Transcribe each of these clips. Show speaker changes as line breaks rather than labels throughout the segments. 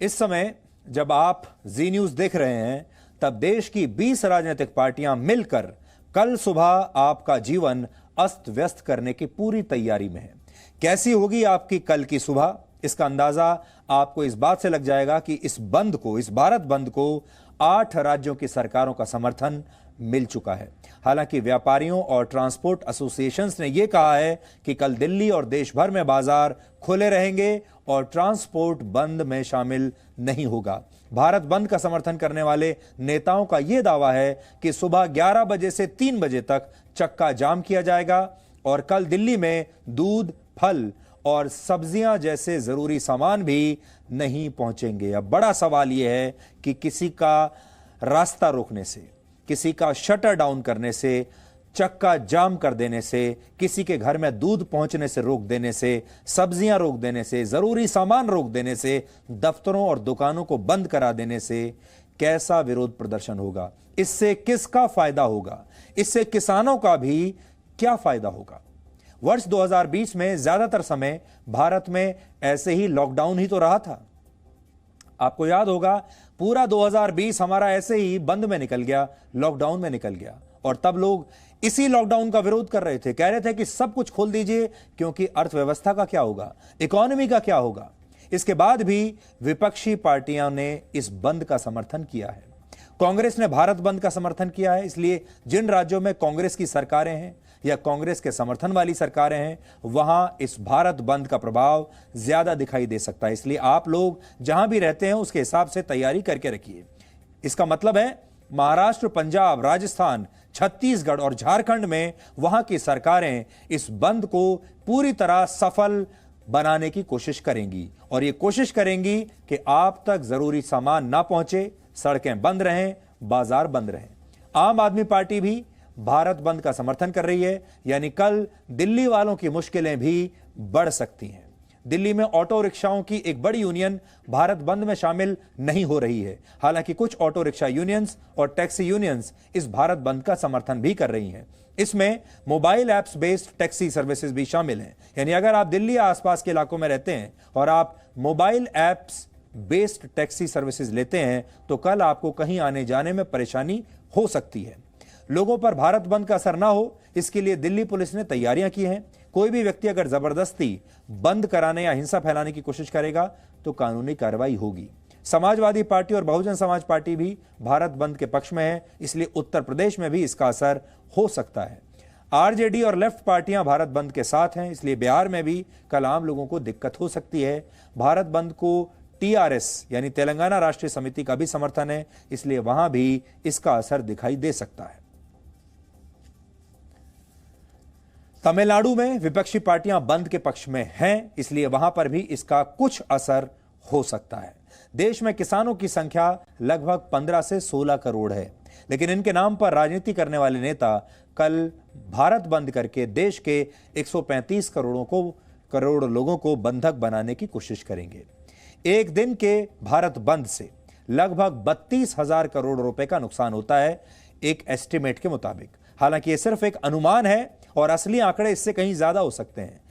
इस समय जब आप जी न्यूज देख रहे हैं तब देश की 20 राजनीतिक पार्टियां मिलकर कल सुबह आपका जीवन अस्त व्यस्त करने की पूरी तैयारी में है। कैसी होगी आपकी कल की सुबह, इसका अंदाजा आपको इस बात से लग जाएगा कि इस भारत बंद को 8 राज्यों की सरकारों का समर्थन मिल चुका है। हालांकि व्यापारियों और ट्रांसपोर्ट एसोसिएशंस ने यह कहा है कि कल दिल्ली और देश भर में बाजार खुले रहेंगे और ट्रांसपोर्ट बंद में शामिल नहीं होगा। भारत बंद का समर्थन करने वाले नेताओं का यह दावा है कि सुबह 11 बजे से 3 बजे तक चक्का जाम किया जाएगा और कल दिल्ली में दूध, फल और सब्जियां जैसे जरूरी सामान भी नहीं पहुंचेंगे। अब बड़ा सवाल यह है कि किसी का रास्ता रोकने से, किसी का शटर डाउन करने से, चक्का जाम कर देने से, किसी के घर में दूध पहुंचने से रोक देने से, सब्जियां रोक देने से, जरूरी सामान रोक देने से, दफ्तरों और दुकानों को बंद करा देने से कैसा विरोध प्रदर्शन होगा? इससे किसका फायदा होगा? इससे किसानों का भी क्या फायदा होगा? वर्ष 2020 में ज्यादातर समय भारत में ऐसे ही लॉकडाउन ही तो रहा था। आपको याद होगा पूरा 2020 हमारा ऐसे ही बंद में निकल गया, लॉकडाउन में निकल गया और तब लोग इसी लॉकडाउन का विरोध कर रहे थे, कह रहे थे कि सब कुछ खोल दीजिए क्योंकि अर्थव्यवस्था का क्या होगा, इकोनॉमी का क्या होगा। इसके बाद भी विपक्षी पार्टियों ने इस बंद का समर्थन किया है। कांग्रेस ने भारत बंद का समर्थन किया है, इसलिए जिन राज्यों में कांग्रेस की सरकारें हैं या कांग्रेस के समर्थन वाली सरकारें हैं वहां इस भारत बंद का प्रभाव ज्यादा दिखाई दे सकता है। इसलिए आप लोग जहां भी रहते हैं उसके हिसाब से तैयारी करके रखिए। इसका मतलब है महाराष्ट्र, पंजाब, राजस्थान, छत्तीसगढ़ और झारखंड में वहां की सरकारें इस बंद को पूरी तरह सफल बनाने की कोशिश करेंगी और ये कोशिश करेंगी कि आप तक जरूरी सामान ना पहुंचे, सड़कें बंद रहें, बाजार बंद रहें। आम आदमी पार्टी भी भारत बंद का समर्थन कर रही है, यानी कल दिल्ली वालों की मुश्किलें भी बढ़ सकती हैं। दिल्ली में ऑटो रिक्शाओं की एक बड़ी यूनियन भारत बंद में शामिल नहीं हो रही है। हालांकि कुछ ऑटो रिक्शा यूनियंस और टैक्सी यूनियंस इस भारत बंद का समर्थन भी कर रही हैं। इसमें mobile apps based taxi services भी शामिल हैं। यानी अगर आप दिल्ली या आसपास के इलाकों में रहते हैं और आप mobile apps based taxi services लेते हैं तो कल आपको कहीं आने जाने में परेशानी हो सकती है। लोगों पर भारत बंद का असर ना हो, इसके लिए दिल्ली पुलिस ने तैयारियां की हैं। कोई भी व्यक्ति अगर जबरदस्ती बंद कराने या हिंसा फैलाने की कोशिश करेगा तो कानूनी कार्रवाई होगी। समाजवादी पार्टी और बहुजन समाज पार्टी भी भारत बंद के पक्ष में है, इसलिए उत्तर प्रदेश में भी इसका असर हो सकता है। आरजेडी और लेफ्ट पार्टियां भारत बंद के साथ हैं, इसलिए बिहार में भी कल आम लोगों को दिक्कत हो सकती है। भारत बंद को टीआरएस यानी तेलंगाना राष्ट्रीय समिति का भी समर्थन है, इसलिए वहां भी इसका असर दिखाई दे सकता है। तमिलनाडु में विपक्षी पार्टियां बंद के पक्ष में हैं, इसलिए वहां पर भी इसका कुछ असर हो सकता है। देश में किसानों की संख्या लगभग 15 से 16 करोड़ है, लेकिन इनके नाम पर राजनीति करने वाले नेता कल भारत बंद करके देश के 135 करोड़ लोगों को बंधक बनाने की कोशिश करेंगे। एक दिन के भारत बंद से लगभग 32,000 करोड़ रुपए का नुकसान होता है एक एस्टिमेट के मुताबिक। हालांकि यह सिर्फ एक अनुमान है और असली आंकड़े इससे कहीं ज्यादा हो सकते हैं।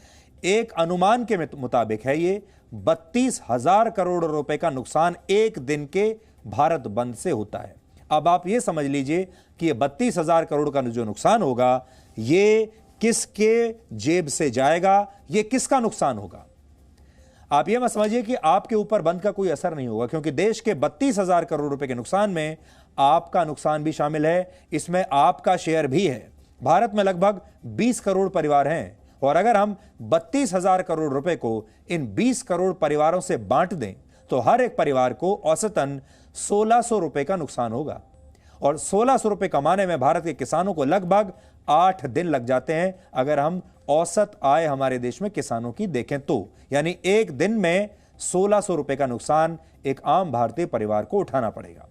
एक अनुमान के मुताबिक है ये 32,000 करोड़ रुपए का नुकसान एक दिन के भारत बंद से होता है। अब आप ये समझ लीजिए कि ये 32,000 करोड़ का जो नुकसान होगा ये किसके जेब से जाएगा, ये किसका नुकसान होगा। आप ये मत समझिए कि आपके ऊपर बंद का कोई असर नहीं होगा, क्योंकि देश के 32,000 करोड़ रुपए के नुकसान में आपका नुकसान भी शामिल है, इसमें आपका शेयर भी है। भारत में लगभग 20 करोड़ परिवार हैं और अगर हम 32,000 करोड़ रुपए को इन 20 करोड़ परिवारों से बांट दें तो हर एक परिवार को औसतन 1600 रुपए का नुकसान होगा और 1600 रुपए कमाने में भारत के किसानों को लगभग 8 दिन लग जाते हैं। अगर हम औसत आय हमारे देश में किसानों की देखें तो यानी एक दिन में 1600 रुपए का नुकसान एक आम भारतीय परिवार को उठाना पड़ेगा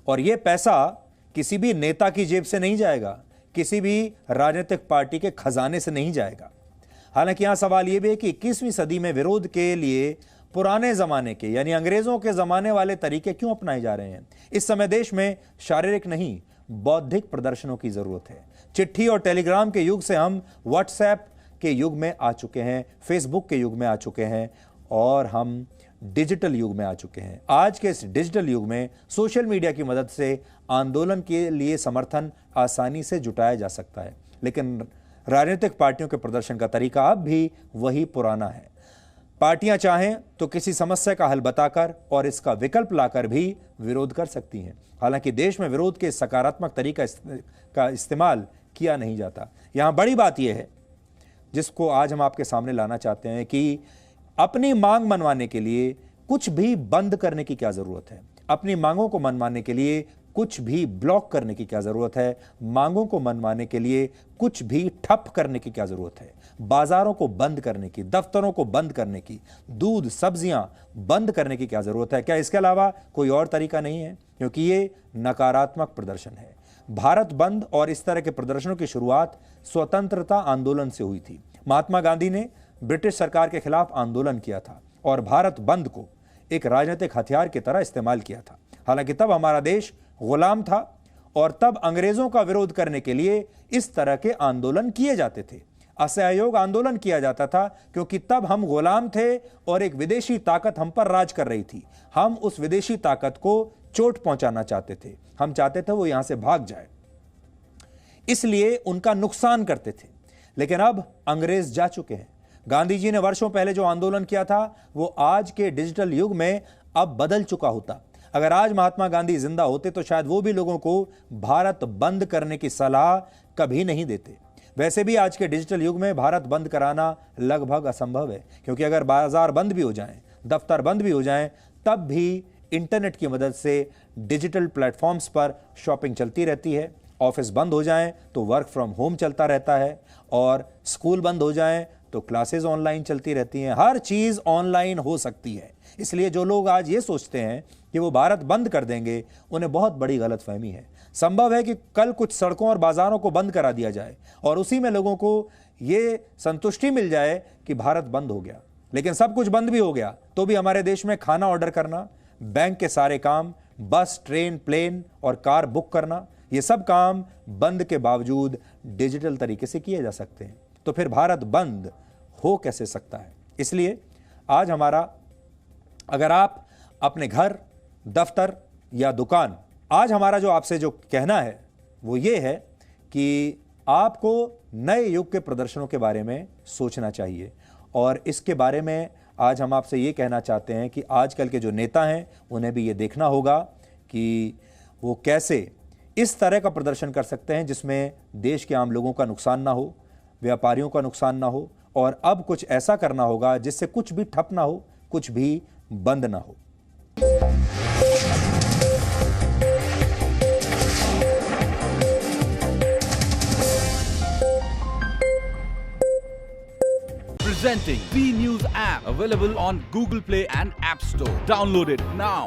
और यह पैसा किसी भी नेता की जेब से नहीं जाएगा, किसी भी राजनीतिक पार्टी के खजाने से नहीं जाएगा। हालांकि यहां सवाल यह भी है कि 21वीं सदी में विरोध के लिए पुराने जमाने के यानी अंग्रेजों के जमाने वाले तरीके क्यों अपनाए जा रहे हैं। इस समय देश में शारीरिक नहीं बौद्धिक प्रदर्शनों की जरूरत है। चिट्ठी और टेलीग्राम के युग से हम व्हाट्सएप के युग में आ चुके हैं, फेसबुक के युग में आ चुके हैं और हम डिजिटल युग में आ चुके हैं। आज के इस डिजिटल युग में सोशल मीडिया की मदद से आंदोलन के लिए समर्थन आसानी से जुटाया जा सकता है, लेकिन राजनीतिक पार्टियों के प्रदर्शन का तरीका अब भी वही पुराना है। पार्टियां चाहें तो किसी समस्या का हल बताकर और इसका विकल्प लाकर भी विरोध कर सकती हैं। हालांकि देश में विरोध के सकारात्मक तरीका का इस्तेमाल किया नहीं जाता। यहां बड़ी बात यह है, जिसको आज हम आपके सामने लाना चाहते हैं, कि अपनी मांग मनवाने के लिए कुछ भी बंद करने की क्या जरूरत है। अपनी मांगों को मनवाने के लिए कुछ भी ब्लॉक करने की क्या जरूरत है। मांगों को मनवाने के लिए कुछ भी ठप करने की क्या जरूरत है। बाजारों को बंद करने की, दफ्तरों को बंद करने की, दूध सब्जियां बंद करने की क्या जरूरत है। क्या इसके अलावा कोई और तरीका नहीं है? क्योंकि ये नकारात्मक प्रदर्शन है। भारत बंद और इस तरह के प्रदर्शनों की शुरुआत स्वतंत्रता आंदोलन से हुई थी। महात्मा गांधी ने ब्रिटिश सरकार के खिलाफ आंदोलन किया था और भारत बंद को एक राजनीतिक हथियार की तरह इस्तेमाल किया था। हालांकि तब हमारा देश गुलाम था और तब अंग्रेजों का विरोध करने के लिए इस तरह के आंदोलन किए जाते थे। असहयोग आंदोलन किया जाता था क्योंकि तब हम गुलाम थे और एक विदेशी ताकत हम पर राज कर रही थी। हम उस विदेशी ताकत को चोट पहुंचाना चाहते थे। हम चाहते थे वो यहां से भाग जाए, इसलिए उनका नुकसान करते थे। लेकिन अब अंग्रेज जा चुके हैं। गांधी जी ने वर्षों पहले जो आंदोलन किया था वो आज के डिजिटल युग में अब बदल चुका होता। अगर आज महात्मा गांधी जिंदा होते तो शायद वो भी लोगों को भारत बंद करने की सलाह कभी नहीं देते। वैसे भी आज के डिजिटल युग में भारत बंद कराना लगभग असंभव है, क्योंकि अगर बाजार बंद भी हो जाएं, दफ्तर बंद भी हो जाएं, तब भी इंटरनेट की मदद से डिजिटल प्लेटफॉर्म्स पर शॉपिंग चलती रहती है। ऑफिस बंद हो जाएं तो वर्क फ्रॉम होम चलता रहता है, और स्कूल बंद हो जाएं तो क्लासेस ऑनलाइन चलती रहती हैं। हर चीज ऑनलाइन हो सकती है। इसलिए जो लोग आज ये सोचते हैं कि वो भारत बंद कर देंगे, उन्हें बहुत बड़ी गलतफहमी है। संभव है कि कल कुछ सड़कों और बाजारों को बंद करा दिया जाए और उसी में लोगों को ये संतुष्टि मिल जाए कि भारत बंद हो गया। लेकिन सब कुछ बंद भी हो गया तो भी हमारे देश में खाना ऑर्डर करना, बैंक के सारे काम, बस, ट्रेन, प्लेन और कार बुक करना, ये सब काम बंद के बावजूद डिजिटल तरीके से किए जा सकते हैं। तो फिर भारत बंद हो कैसे सकता है? इसलिए आज अगर आप अपने घर, दफ्तर या दुकान, आज हमारा जो आपसे जो कहना है वो ये है कि आपको नए युग के प्रदर्शनों के बारे में सोचना चाहिए। और इसके बारे में आज हम आपसे ये कहना चाहते हैं कि आजकल के जो नेता हैं उन्हें भी ये देखना होगा कि वो कैसे इस तरह का प्रदर्शन कर सकते हैं जिसमें देश के आम लोगों का नुकसान ना हो, व्यापारियों का नुकसान ना हो, और अब कुछ ऐसा करना होगा जिससे कुछ भी ठप ना हो, कुछ भी बंद ना हो।
Presenting B News app, available on Google Play and App Store. Download it now.